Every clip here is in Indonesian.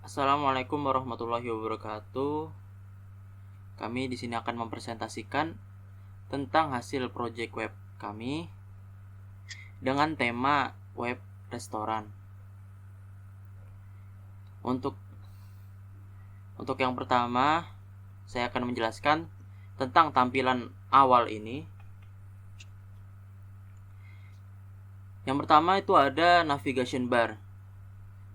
Assalamualaikum warahmatullahi wabarakatuh. Kami di sini akan mempresentasikan tentang hasil proyek web kami dengan tema web restoran. Untuk yang pertama, saya akan menjelaskan tentang tampilan awal ini. Yang pertama itu ada navigation bar.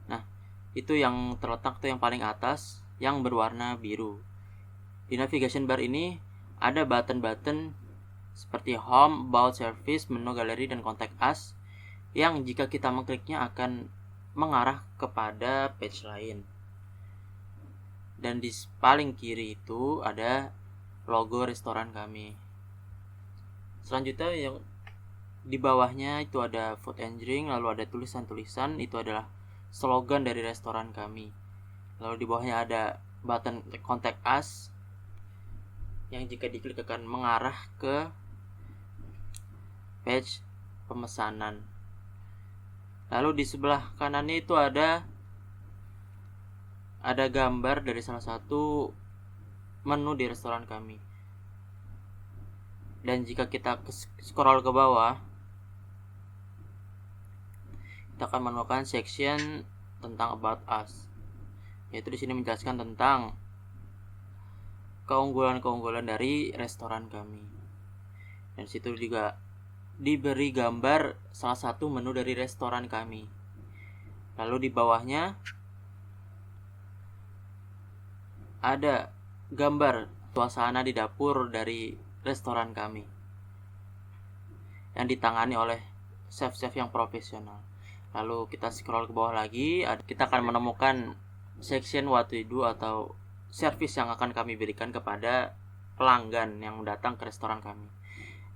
Nah, itu yang terletak tuh yang paling atas yang berwarna biru. Di navigation bar ini ada button-button seperti home, about, service, menu, galeri, dan contact us yang jika kita mengkliknya akan mengarah kepada page lain. Dan di paling kiri itu ada logo restoran kami. Selanjutnya yang di bawahnya itu ada food and drink, lalu ada tulisan-tulisan, itu adalah slogan dari restoran kami. Lalu di bawahnya ada button contact us yang jika diklik akan mengarah ke page pemesanan. Lalu di sebelah kanannya itu ada gambar dari salah satu menu di restoran kami. Dan jika kita scroll ke bawah, kita akan menemukan section tentang about us. Yaitu di sini menjelaskan tentang keunggulan-keunggulan dari restoran kami. Dan situ juga diberi gambar salah satu menu dari restoran kami. Lalu di bawahnya ada gambar suasana di dapur dari restoran kami yang ditangani oleh chef-chef yang profesional. Lalu kita scroll ke bawah lagi, kita akan menemukan section what we do atau service yang akan kami berikan kepada pelanggan yang datang ke restoran kami.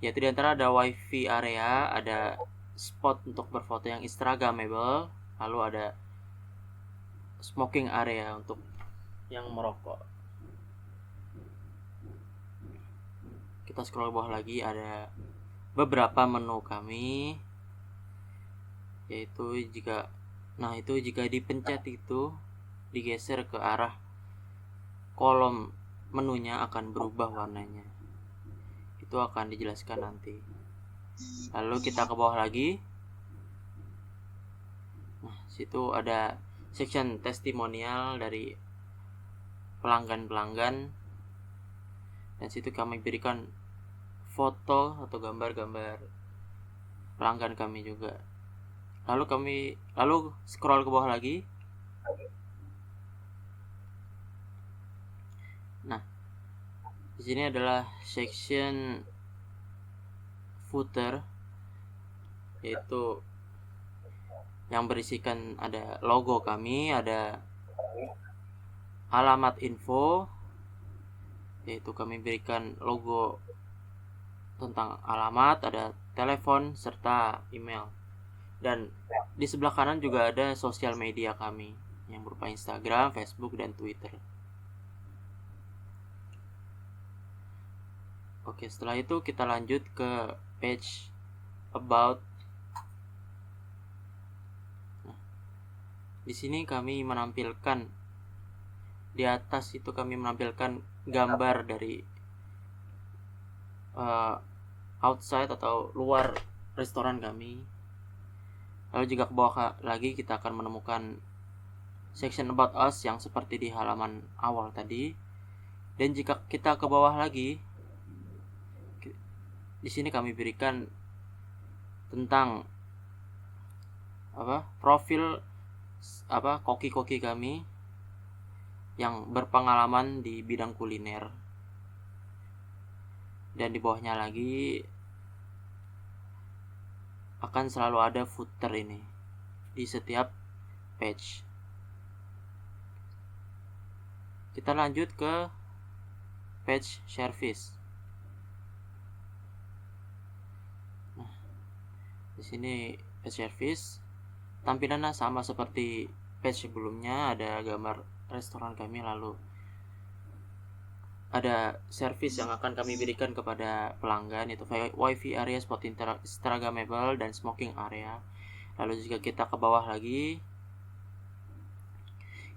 Yaitu di antara ada wifi area, ada spot untuk berfoto yang instagramable, lalu ada smoking area untuk yang merokok. Kita scroll bawah lagi, ada beberapa menu kami, yaitu jika dipencet itu digeser ke arah kolom menunya akan berubah warnanya. Itu akan dijelaskan nanti. Lalu kita ke bawah lagi. Nah, situ ada section testimonial dari pelanggan-pelanggan. Dan situ kami berikan foto atau gambar-gambar pelanggan kami juga. Lalu scroll ke bawah lagi. Nah, di sini adalah section footer, yaitu yang berisikan ada logo kami, ada alamat info, yaitu kami berikan logo tentang alamat, ada telepon serta email. Dan di sebelah kanan juga ada sosial media kami yang berupa Instagram, Facebook, dan Twitter. Oke, setelah itu kita lanjut ke page about. Nah, di sini kami menampilkan, di atas itu kami menampilkan gambar dari outside atau luar restoran kami. Lalu jika ke bawah lagi kita akan menemukan section about us yang seperti di halaman awal tadi. Dan jika kita ke bawah lagi, di sini kami berikan tentang profil koki-koki kami yang berpengalaman di bidang kuliner. Dan di bawahnya lagi akan selalu ada footer ini di setiap page. Kita lanjut ke page service. Nah, di sini page service tampilannya sama seperti page sebelumnya, ada gambar restoran kami, lalu ada service yang akan kami berikan kepada pelanggan, yaitu wifi area, spot instagramable, dan smoking area. Lalu jika kita ke bawah lagi,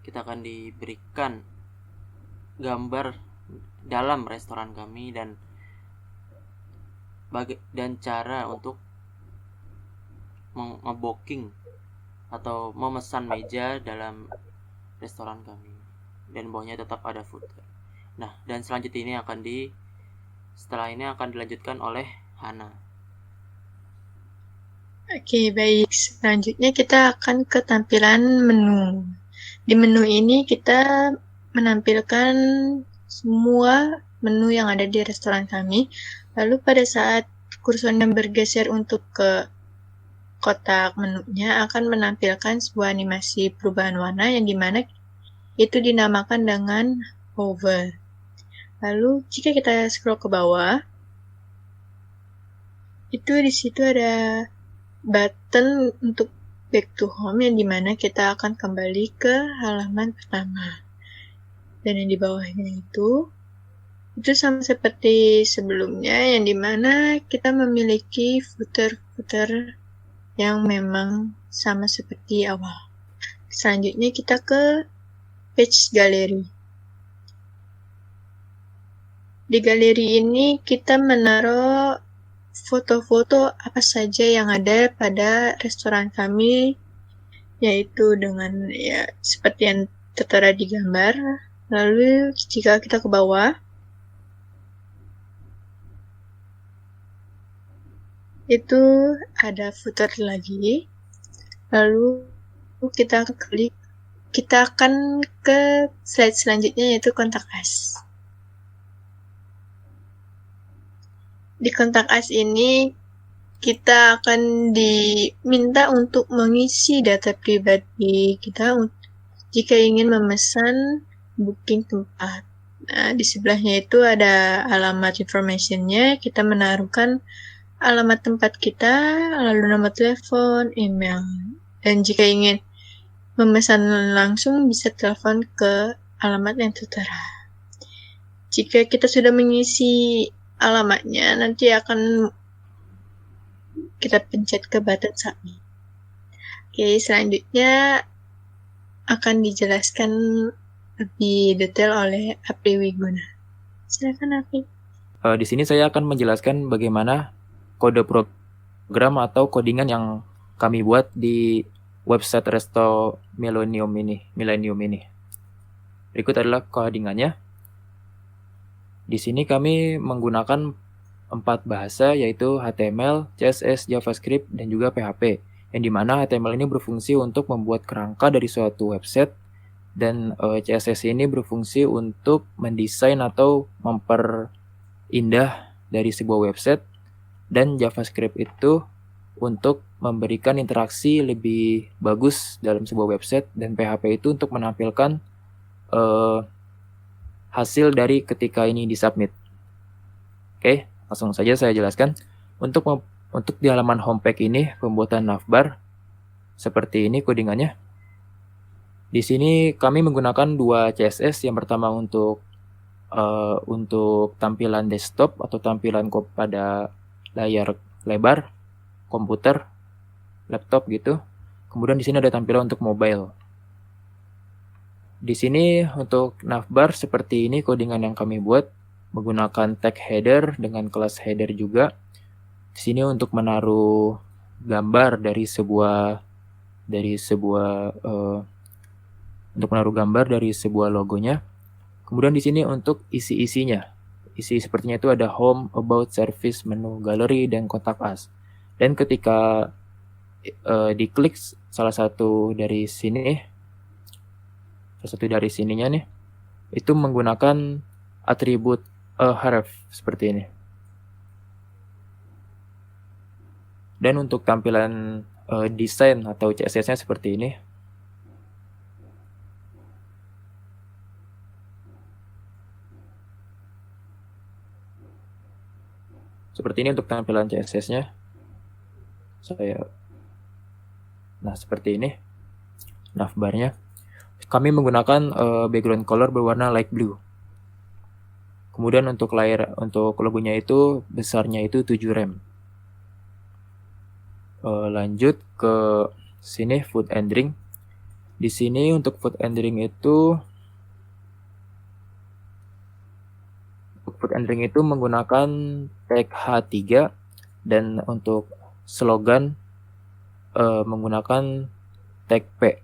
kita akan diberikan gambar dalam restoran kami dan cara untuk nge-booking atau memesan meja dalam restoran kami, dan bawahnya tetap ada footer. Nah, dan selanjutnya setelah ini akan dilanjutkan oleh Hana. Oke, baik. Selanjutnya kita akan ke tampilan menu. Di menu ini kita menampilkan semua menu yang ada di restoran kami. Lalu pada saat kursornya bergeser untuk ke kotak menunya akan menampilkan sebuah animasi perubahan warna yang dimana itu dinamakan dengan hover. Lalu jika kita scroll ke bawah, itu di situ ada button untuk back to home yang dimana kita akan kembali ke halaman pertama. Dan yang di bawahnya itu sama seperti sebelumnya, yang dimana kita memiliki footer-footer yang memang sama seperti awal. Selanjutnya kita ke page gallery. Di galeri ini kita menaruh foto-foto apa saja yang ada pada restoran kami, yaitu dengan seperti yang tertera di gambar. Lalu jika kita ke bawah, itu ada footer lagi. Lalu kita akan ke slide selanjutnya, yaitu kontak us. Di kontak us ini kita akan diminta untuk mengisi data pribadi kita jika ingin memesan booking tempat. Nah, di sebelahnya itu ada alamat informationnya, kita menaruhkan alamat tempat kita, lalu nomor telepon, email. Dan jika ingin memesan langsung bisa telepon ke alamat yang tertera. Jika kita sudah mengisi alamatnya, nanti akan kita pencet ke button submit. Oke, selanjutnya akan dijelaskan lebih detail oleh Apri Wiguna. Silakan Apri. Di sini saya akan menjelaskan bagaimana kode program atau codingan yang kami buat di website Resto Millennium ini. Berikut adalah codingannya. Di sini kami menggunakan 4 bahasa, yaitu HTML, CSS, JavaScript, dan juga PHP. Yang dimana HTML ini berfungsi untuk membuat kerangka dari suatu website, dan CSS ini berfungsi untuk mendesain atau memperindah dari sebuah website, dan JavaScript itu untuk memberikan interaksi lebih bagus dalam sebuah website, dan PHP itu untuk menampilkan hasil dari ketika ini disubmit. Oke, langsung saja saya jelaskan. Untuk di halaman homepage ini, pembuatan navbar seperti ini codingannya. Di sini kami menggunakan 2 CSS. Yang pertama untuk tampilan desktop atau tampilan pada layar lebar, komputer, laptop gitu. Kemudian di sini ada tampilan untuk mobile. Di sini untuk navbar seperti ini codingan yang kami buat menggunakan tag header dengan kelas header juga. Di sini untuk menaruh gambar dari sebuah logonya. Kemudian di sini untuk isi-isinya. Isi sepertinya itu ada home, about, service, menu, gallery, dan kontak us. Dan ketika diklik salah satu dari sininya nih, itu menggunakan atribut href seperti ini. Dan untuk tampilan desain atau CSS-nya seperti ini. Seperti ini untuk tampilan CSS-nya. Nah, seperti ini navbarnya. Kami menggunakan background color berwarna light blue. Kemudian untuk logonya itu besarnya itu 7 rem. Lanjut ke sini food and drink. Di sini untuk food and drink itu menggunakan tag H3 dan untuk slogan menggunakan tag P.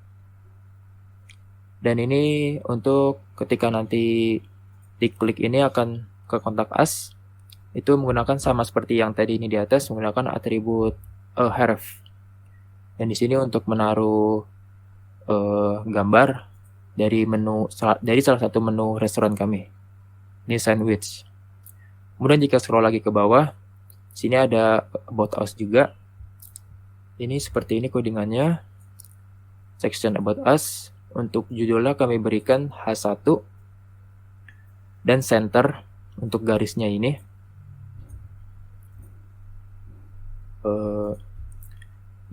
Dan ini untuk ketika nanti diklik ini akan ke kontak us, itu menggunakan sama seperti yang tadi ini di atas, menggunakan atribut href. Dan di sini untuk menaruh gambar dari salah satu menu restoran kami. Ini sandwich. Kemudian jika scroll lagi ke bawah, sini ada about us juga. Ini seperti ini codingannya. Section about us. Untuk judulnya kami berikan H1 dan center untuk garisnya ini.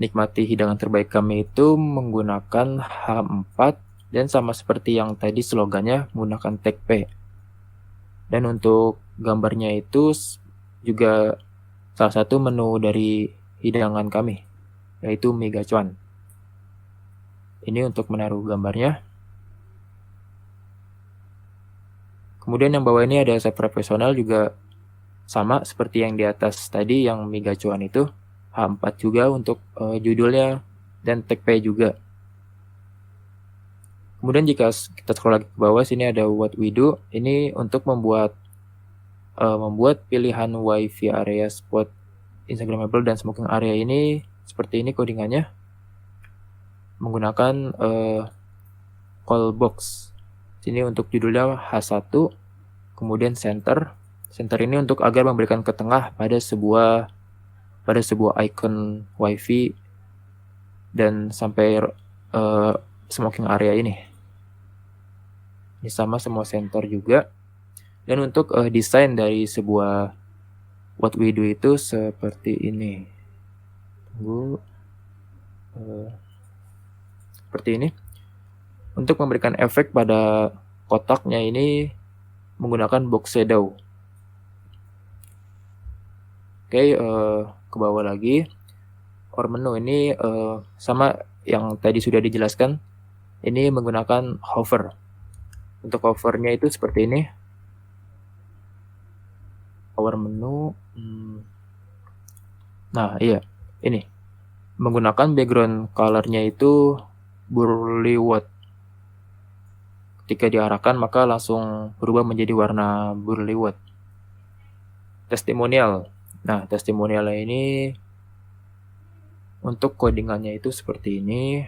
Nikmati hidangan terbaik kami itu menggunakan H4 dan sama seperti yang tadi slogannya menggunakan tag P. Dan untuk gambarnya itu juga salah satu menu dari hidangan kami, yaitu mie gacuan. Ini untuk menaruh gambarnya. Kemudian yang bawah ini ada save profesional juga sama seperti yang di atas tadi yang mie gacuan itu. H4 juga untuk judulnya dan tag P juga. Kemudian jika kita scroll lagi ke bawah, sini ada what we do. Ini untuk membuat pilihan wifi area spot Instagramable dan smoking area ini seperti ini codingannya. Menggunakan call box. Sini untuk judulnya H1, kemudian center. Center ini untuk agar memberikan ke tengah pada sebuah icon wifi dan sampai smoking area ini. Ini sama semua center juga. Dan untuk desain dari sebuah what we do itu seperti ini. Tunggu. Seperti ini. Untuk memberikan efek pada kotaknya ini menggunakan box shadow. Oke, ke bawah lagi. Or menu ini sama yang tadi sudah dijelaskan. Ini menggunakan hover. Untuk hovernya itu seperti ini. Our menu. Nah, iya. Ini. Menggunakan background colornya itu burly white. Ketika diarahkan maka langsung berubah menjadi warna burly white. Testimonial. Nah, testimonialnya ini untuk codingannya itu seperti ini.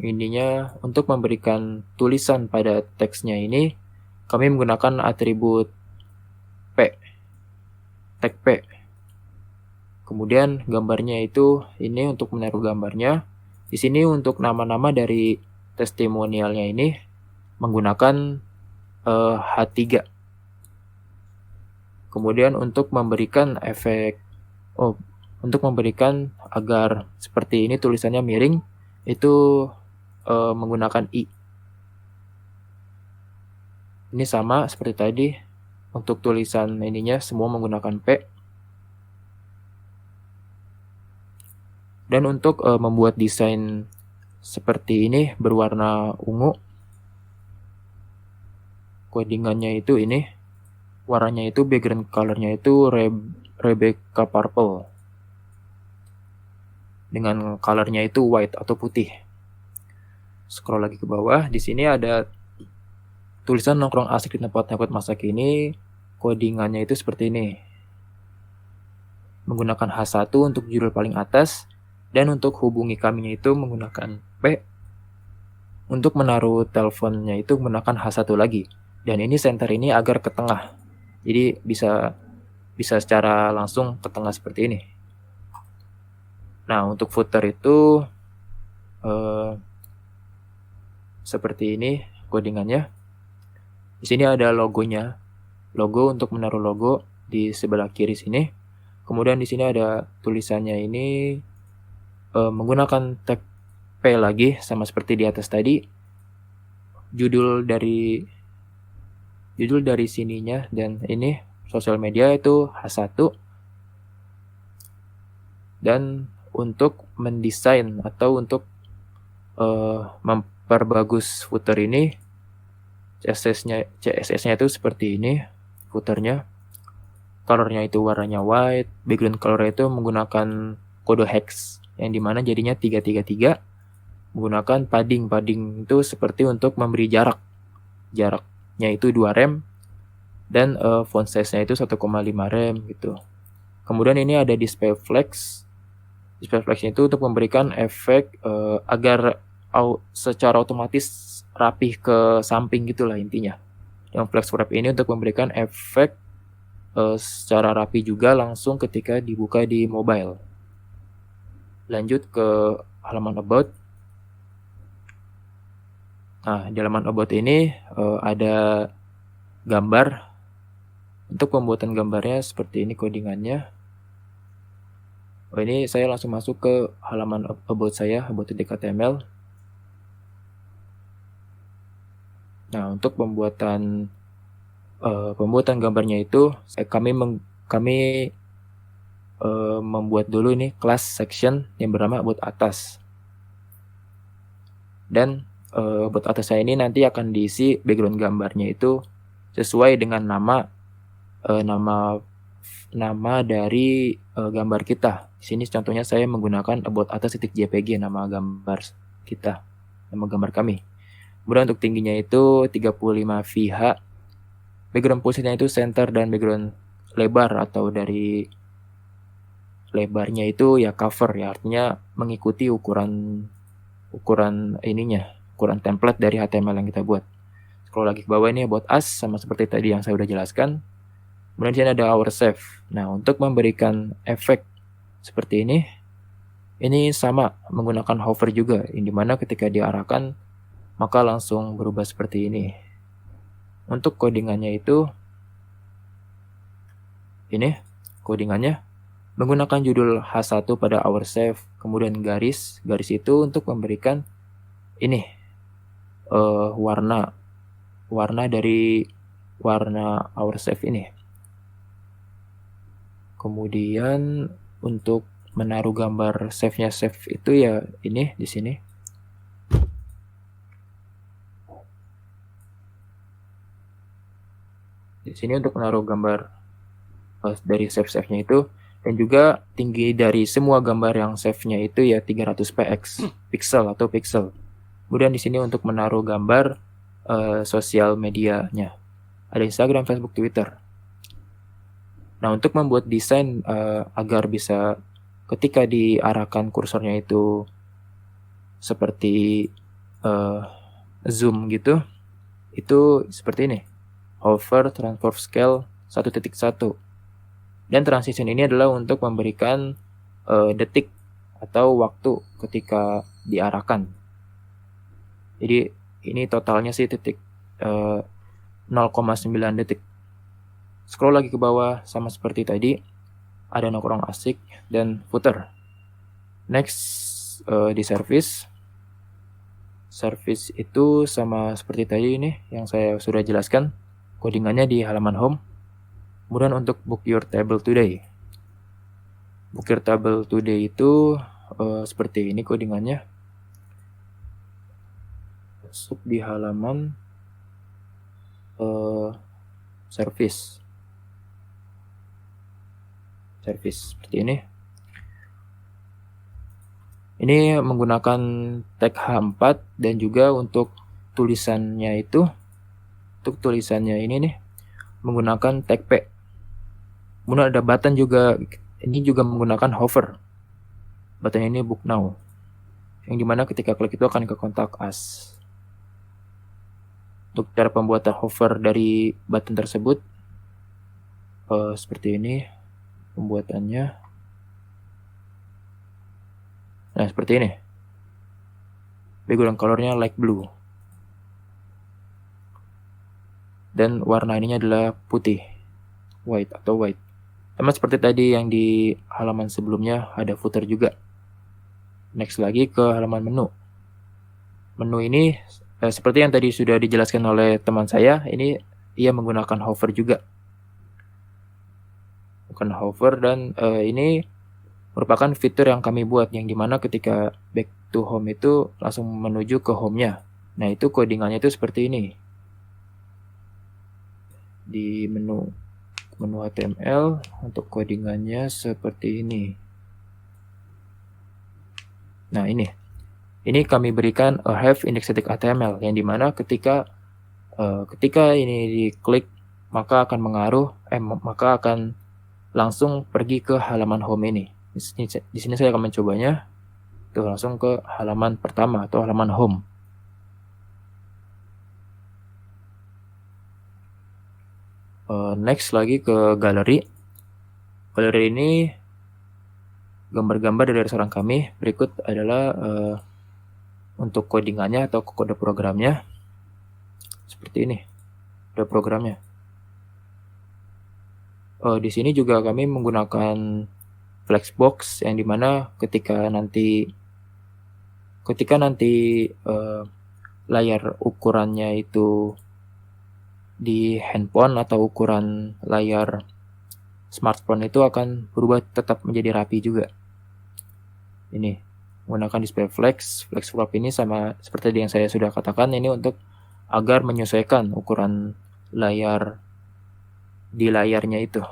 Ininya untuk memberikan tulisan pada teksnya ini kami menggunakan atribut P, tag P. Kemudian gambarnya itu ini untuk menaruh gambarnya. Di sini untuk nama-nama dari testimonialnya ini menggunakan H3. Kemudian untuk memberikan efek untuk memberikan agar seperti ini tulisannya miring itu menggunakan I. Ini sama seperti tadi. Untuk tulisan ininya semua menggunakan P. Dan untuk membuat desain seperti ini berwarna ungu, codingannya itu ini, warnanya itu background colornya itu Rebecca Purple. Dengan colornya itu white atau putih. Scroll lagi ke bawah, di sini ada tulisan nongkrong asik di tempat masak ini, codingannya itu seperti ini. Menggunakan H1 untuk judul paling atas, dan untuk hubungi kaminya itu menggunakan P. Untuk menaruh teleponnya itu menggunakan H1 lagi. Dan ini center ini agar ke tengah. Jadi bisa secara langsung ke tengah seperti ini. Nah, untuk footer itu seperti ini codingannya. Di sini ada logonya. Logo untuk menaruh logo di sebelah kiri sini. Kemudian di sini ada tulisannya ini menggunakan tag P lagi sama seperti di atas tadi. Judul dari sininya dan ini sosial media itu H1. Dan untuk mendesain atau untuk memperbagus footer ini. CSS-nya itu seperti ini footernya. Colornya itu warnanya white, background color itu menggunakan kode hex yang dimana jadinya 333, menggunakan padding itu seperti untuk memberi jaraknya itu 2 rem, dan font size-nya itu 1,5 rem gitu. Kemudian ini ada display flex itu untuk memberikan efek agar secara otomatis rapih ke samping gitulah intinya. Yang flex wrap ini untuk memberikan efek secara rapi juga langsung ketika dibuka di mobile. Lanjut ke halaman about. Nah, di halaman about ini ada gambar. Untuk pembuatan gambarnya seperti ini codingannya. Ini saya langsung masuk ke halaman about saya, about.html. Nah, untuk pembuatan gambarnya itu kami membuat dulu ini class section yang bernama about atas. Dan about atas saya ini nanti akan diisi background gambarnya itu sesuai dengan nama dari gambar kita. Di sini contohnya saya menggunakan about atas.jpg nama gambar kita, nama gambar kami. Kemudian untuk tingginya itu 35 VH. Background posisinya itu center dan background lebar atau dari lebarnya itu ya cover ya, artinya mengikuti ukuran template dari HTML yang kita buat. Scroll lagi ke bawah ini about us sama seperti tadi yang saya udah jelaskan. Kemudian di sini ada our save. Nah, untuk memberikan efek seperti ini sama menggunakan hover juga, yang dimana ketika diarahkan maka langsung berubah seperti ini. Untuk codingannya itu ini codingannya menggunakan judul H1 pada our save, kemudian garis itu untuk memberikan ini warna dari warna our save ini. Kemudian untuk menaruh gambar save itu ya ini di sini. Di sini untuk menaruh gambar dari save-nya itu, dan juga tinggi dari semua gambar yang save-nya itu ya 300 pixel. Kemudian di sini untuk menaruh gambar sosial medianya. Ada Instagram, Facebook, Twitter. Nah, untuk membuat desain agar bisa ketika diarahkan kursornya itu seperti zoom gitu, itu seperti ini. Hover, transform scale 1.1. Dan transition ini adalah untuk memberikan detik atau waktu ketika diarahkan. Jadi ini totalnya sih 0,9 detik. Scroll lagi ke bawah sama seperti tadi, ada nongkrong asik dan footer. Next di service itu sama seperti tadi ini yang saya sudah jelaskan. Codingannya di halaman home. Kemudian untuk book your table today. Book your table today itu seperti ini codingannya. Masuk di halaman service seperti ini. Ini menggunakan tag H4 dan juga untuk tulisannya ini nih menggunakan tag P. Kemudian ada button juga, ini juga menggunakan hover. Button ini book now, yang dimana ketika klik itu akan ke kontak us. Untuk cara pembuatan hover dari button tersebut seperti ini pembuatannya. Nah, seperti ini. Background colornya light blue. Dan warna ininya adalah putih, white. Sama seperti tadi yang di halaman sebelumnya ada footer juga. Next lagi ke halaman menu. Menu ini seperti yang tadi sudah dijelaskan oleh teman saya, ini ia menggunakan hover juga. Bukan hover, dan ini merupakan fitur yang kami buat, yang dimana ketika back to home itu langsung menuju ke home-nya. Nah, itu codingannya itu seperti ini. Di menu HTML untuk codingannya seperti ini. Nah, ini kami berikan a have indexatic HTML, yang dimana ketika ini diklik maka akan langsung pergi ke halaman home ini. Di sini saya akan mencobanya. Tuh, langsung ke halaman pertama atau halaman home. Next lagi ke galeri. Galeri ini gambar-gambar dari restoran kami. Berikut adalah untuk codingannya atau kode programnya. Seperti ini, kode programnya. Di sini juga kami menggunakan flexbox, yang dimana ketika nanti layar ukurannya itu di handphone atau ukuran layar smartphone itu akan berubah tetap menjadi rapi juga. Ini menggunakan display flex wrap ini sama seperti yang saya sudah katakan, ini untuk agar menyesuaikan ukuran layar di layarnya itu.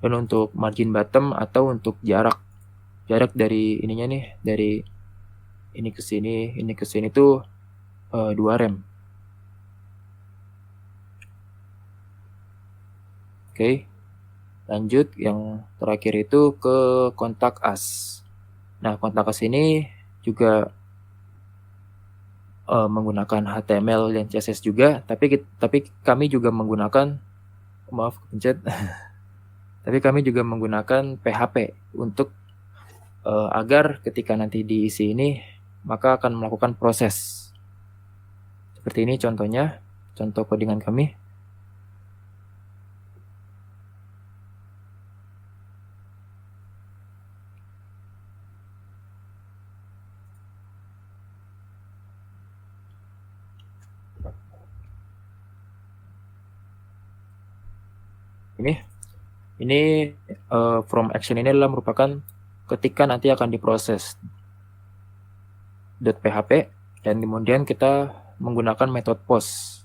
Dan untuk margin bottom atau untuk jarak dari ininya nih, dari ini ke sini tuh 2 rem. Oke. Lanjut, yang terakhir itu ke kontak us. Nah, kontak us ini juga menggunakan HTML dan CSS juga, tapi kami juga menggunakan tapi kami juga menggunakan PHP untuk agar ketika nanti diisi ini maka akan melakukan proses. Seperti ini contohnya, contoh codingan kami. Ini from action ini adalah merupakan ketika nanti akan diproses .php, dan kemudian kita menggunakan metode post.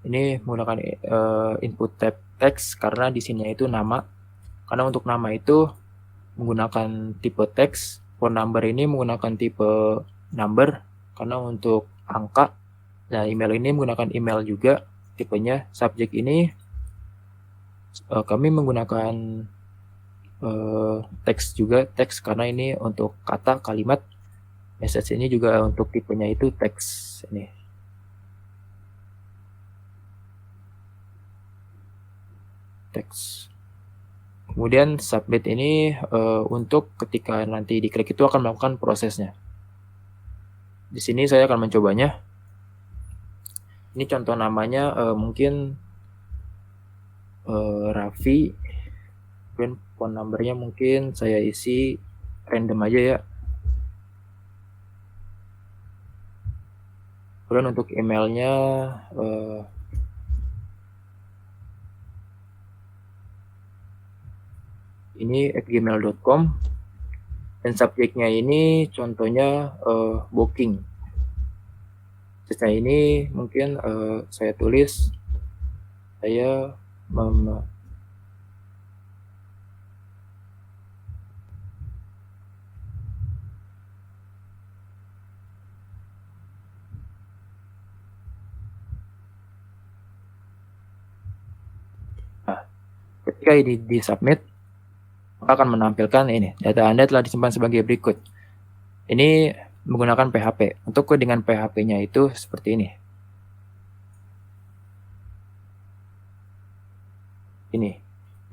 Ini menggunakan input type text karena di sini itu nama. Karena untuk nama itu menggunakan tipe text, phone number ini menggunakan tipe number karena untuk angka. Nah, email ini menggunakan email juga tipenya. Subject ini kami menggunakan teks juga, teks karena ini untuk kata, kalimat. Message ini juga untuk tipenya itu teks ini. Teks. Kemudian submit ini untuk ketika nanti diklik itu akan melakukan prosesnya. Di sini saya akan mencobanya. Ini contoh namanya mungkin Raffi, kemudian phone numbernya mungkin saya isi random aja ya. Kemudian untuk emailnya ini @gmail.com, dan subjeknya ini contohnya booking. Sisa ini mungkin saya tulis saya ketika ini di submit maka akan menampilkan ini, data Anda telah disimpan sebagai berikut. Ini menggunakan PHP. Untuk codingan PHP-nya itu seperti ini. Ini,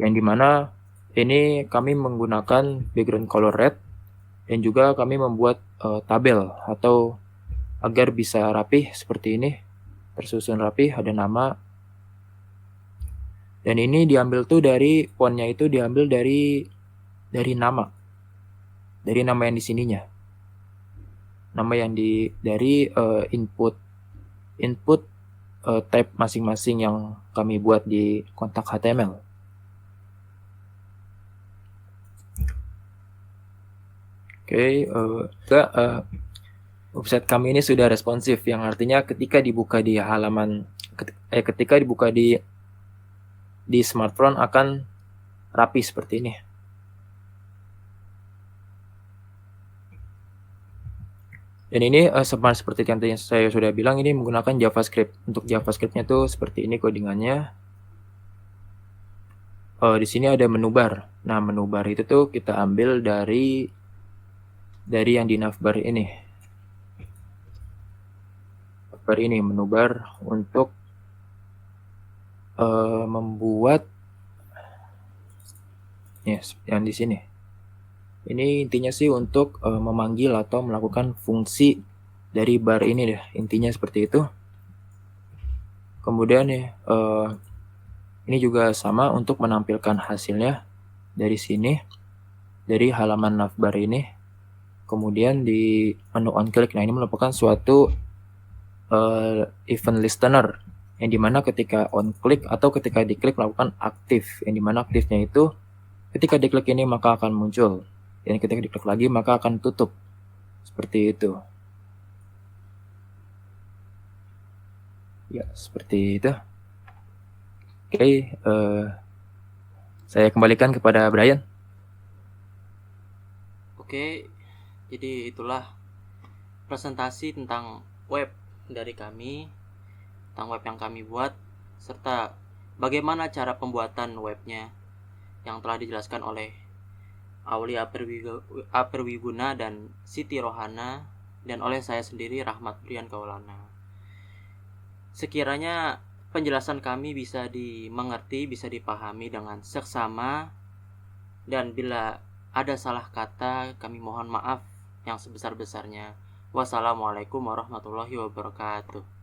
yang dimana ini kami menggunakan background color red, dan juga kami membuat tabel atau agar bisa rapih seperti ini, tersusun rapih, ada nama. Dan ini diambil tuh dari fontnya itu diambil dari nama yang di sininya, nama yang dari input type masing-masing yang kami buat di kontak HTML. Oke, website kami ini sudah responsif, yang artinya ketika dibuka di halaman ketika dibuka di smartphone akan rapi seperti ini. Dan ini sama seperti yang tadi saya sudah bilang, ini menggunakan JavaScript. Untuk JavaScript-nya tuh seperti ini codingannya. Di sini ada menu bar. Nah, menu bar itu tuh kita ambil dari yang di navbar ini. Navbar ini menu bar untuk membuat yang di sini. Ini intinya sih untuk memanggil atau melakukan fungsi dari bar ini deh. Intinya seperti itu. Kemudian ini juga sama untuk menampilkan hasilnya dari sini, dari halaman navbar ini. Kemudian di menu on click, nah ini merupakan suatu event listener, yang dimana ketika on click atau ketika diklik melakukan aktif, yang dimana aktifnya itu ketika diklik ini maka akan muncul, dan ketika diklik lagi maka akan tutup, seperti itu. Ya, seperti itu. Oke, saya kembalikan kepada Brian. Oke, jadi itulah presentasi tentang web dari kami, tentang web yang kami buat, serta bagaimana cara pembuatan webnya yang telah dijelaskan oleh Auli Aperwiguna dan Siti Rohana, dan oleh saya sendiri Rahmat Brian Kaulana. Sekiranya penjelasan kami bisa dimengerti, bisa dipahami dengan seksama, dan bila ada salah kata kami mohon maaf yang sebesar-besarnya. Wassalamualaikum warahmatullahi wabarakatuh.